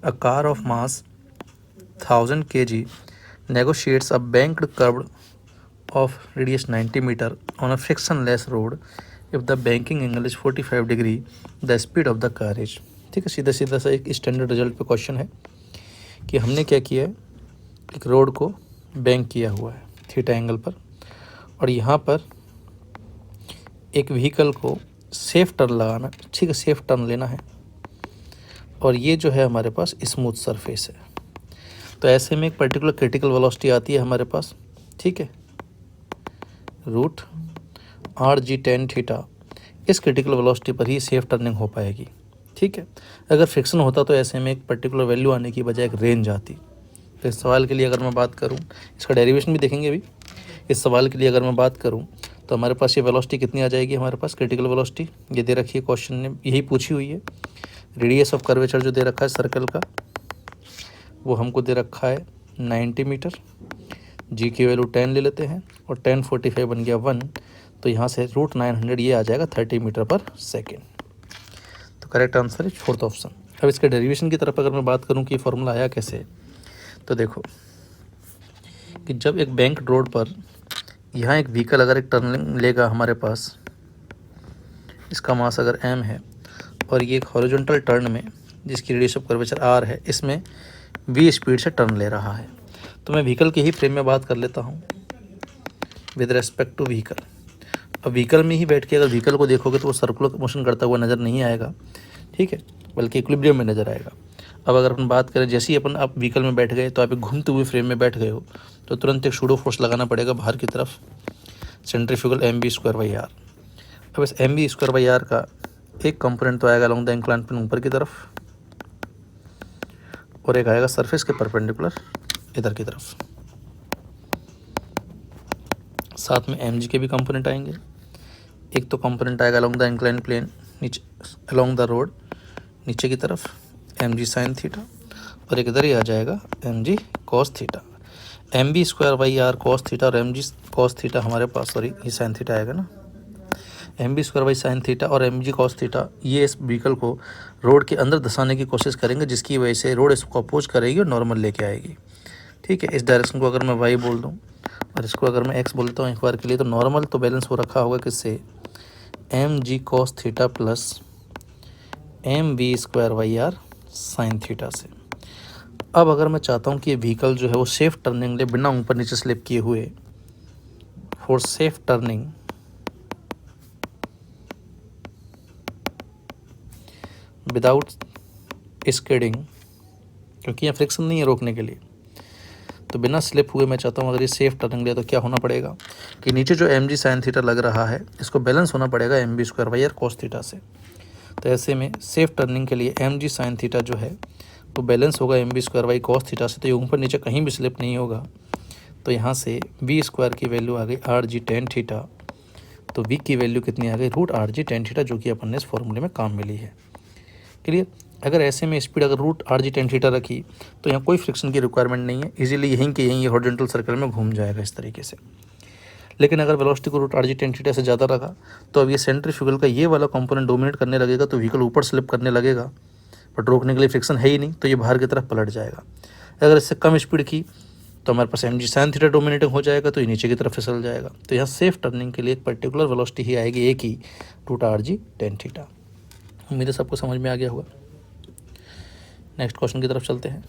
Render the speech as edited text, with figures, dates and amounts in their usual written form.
A car of mass 1000 kg negotiates a banked curve of radius 90 meter on a frictionless road if the banking angle is 45 degree the speed of the car is। ठीक है, सीधा सीधा सा एक standard result पे question है कि हमने क्या किया है, एक रोड को बैंक किया हुआ है थीटा एंगल पर, और यहाँ पर एक व्हीकल को सेफ टर्न लगाना, ठीक है, सेफ टर्न लेना है, और ये जो है हमारे पास स्मूथ सरफेस है। तो ऐसे में एक पर्टिकुलर क्रिटिकल वेलोसिटी आती है हमारे पास, ठीक है, root R G tan theta. इस क्रिटिकल वेलोसिटी पर ही सेफ टर्निंग हो पाएगी, ठीक है। अगर फ्रिक्शन होता तो ऐसे में एक पर्टिकुलर वैल्यू आने की बजाय एक रेंज आती। तो इस सवाल के लिए अगर मैं बात करूं, इसका डेरिवेशन भी देखेंगे अभी। इस सवाल के लिए अगर मैं बात करूं तो हमारे पास ये वेलोसिटी कितनी आ जाएगी, हमारे पास क्रिटिकल वेलोसिटी ये दे रखी है, क्वेश्चन ने यही पूछी हुई है। रेडियस ऑफ कर्वेचर जो दे रखा है सर्कल का वो हमको दे रखा है 90 मीटर, जी की वैल्यू 10 ले लेते हैं, और 10 45 बन गया 1, तो यहाँ से रूट 900 ये आ जाएगा 30 मीटर पर सेकेंड। तो correct answer is fourth option. अब इसके डेरिवेशन की तरफ अगर मैं बात करूँ कि फॉर्मूला आया कैसे, तो देखो कि जब एक बैंक रोड पर यहाँ एक व्हीकल अगर एक टर्निंग लेगा हमारे पास, इसका मास अगर m है और ये एक हॉरिजॉन्टल टर्न में जिसकी रेडियस ऑफ कर्वेचर r है, इसमें v स्पीड से टर्न ले रहा है, तो मैं व्हीकल के ही फ्रेम में बात कर लेता हूँ विद रेस्पेक्ट टू व्हीकल। अब व्हीकल में ही बैठ के अगर व्हीकल को देखोगे तो वो सर्कुलर मोशन करता हुआ नज़र नहीं आएगा, ठीक है, बल्कि इक्विलिब्रियम में नज़र आएगा। अब अगर अपन बात करें, जैसे ही अपन आप व्हीकल में बैठ गए तो आप एक घूमते हुए फ्रेम में बैठ गए हो, तो तुरंत एक सूडो फोर्स लगाना पड़ेगा बाहर की तरफ, सेंट्रीफ्यूगल mv²/r। अब इस mv²/r का एक कंपोनेंट तो आएगा अलॉन्ग द इंक्लाइन प्लेन ऊपर की तरफ, और एक आएगा सरफेस के परपेंडिकुलर इधर की तरफ। साथ में mg के भी कंपोनेंट आएंगे। एक तो कंपोनेंट आएगा अलॉन्ग द इंक्लाइन प्लेन नीचे अलॉन्ग द रोड नीचे की तरफ mg साइन थीटा, और एक इधर ही आ जाएगा mg cos theta. mv²/r cos theta और mg कॉस थीटा हमारे पास, सॉरी ये साइन थीटा आएगा ना, mv² साइन थीटा और mg कॉस थीटा ये इस व्हीकल को रोड के अंदर धंसाने की कोशिश करेंगे, जिसकी वजह से रोड इसको अपोज करेगी और नॉर्मल लेके आएगी, ठीक है। इस डायरेक्शन को अगर मैं y बोल दूँ और इसको अगर मैं x बोलता हूँ एक बार के लिए, तो नॉर्मल तो बैलेंस हो रखा होगा किससे, mg cos theta plus mv²/r sine theta से। अब अगर मैं चाहता हूँ कि ये व्हीकल जो है वो सेफ टर्निंग ले बिना ऊपर नीचे स्लिप किए हुए, for safe turning without skidding, क्योंकि यहाँ फ्रिक्शन नहीं है रोकने के लिए, तो बिना स्लिप हुए मैं चाहता हूँ अगर ये सेफ टर्निंग ले तो क्या होना पड़ेगा कि नीचे जो mg साइन थीटा लग रहा है इसको बैलेंस होना पड़ेगा mv²/r कॉस थीटा से। तो ऐसे में सेफ टर्निंग के लिए mg साइन थीटा जो है वो बैलेंस होगा mv² कॉस थीटा से, तो ये ऊपर नीचे कहीं भी स्लिप नहीं होगा। तो यहाँ से v² की वैल्यू आ गई rg टेन थीटा, तो v की वैल्यू कितनी आ गई, रूट rg टेन थीटा, जो कि अपन ने इस फॉर्मूले में काम मिली है। क्लियर। अगर ऐसे में स्पीड अगर रूट rg टेन थीटा रखी तो यहाँ कोई फ्रिक्शन की रिक्वायरमेंट नहीं है, इजीली यहीं के यहीं हॉरिजॉन्टल सर्कल में घूम जाएगा इस तरीके से। लेकिन अगर वेलोसिटी को रूट rg टेन थीटा से ज़्यादा रखा तो अब ये सेंट्रीफ्यूगल का ये वाला कंपोनेंट डोमिनेट करने लगेगा, तो व्हीकल ऊपर स्लिप करने लगेगा, बट रोकने के लिए फ्रिक्शन है ही नहीं, तो ये बाहर की तरफ पलट जाएगा। अगर इससे कम स्पीड की तो हमारे पास mg साइन थीटा डोमिनेटिंग हो जाएगा, तो ये नीचे की तरफ फिसल जाएगा। तो यहाँ सेफ टर्निंग के लिए एक पर्टिकुलर वेलोसिटी ही आएगी, एक ही, रूट rg टेन थीटा। उम्मीद है सबको समझ में आ गया होगा। नेक्स्ट क्वेश्चन की तरफ चलते हैं।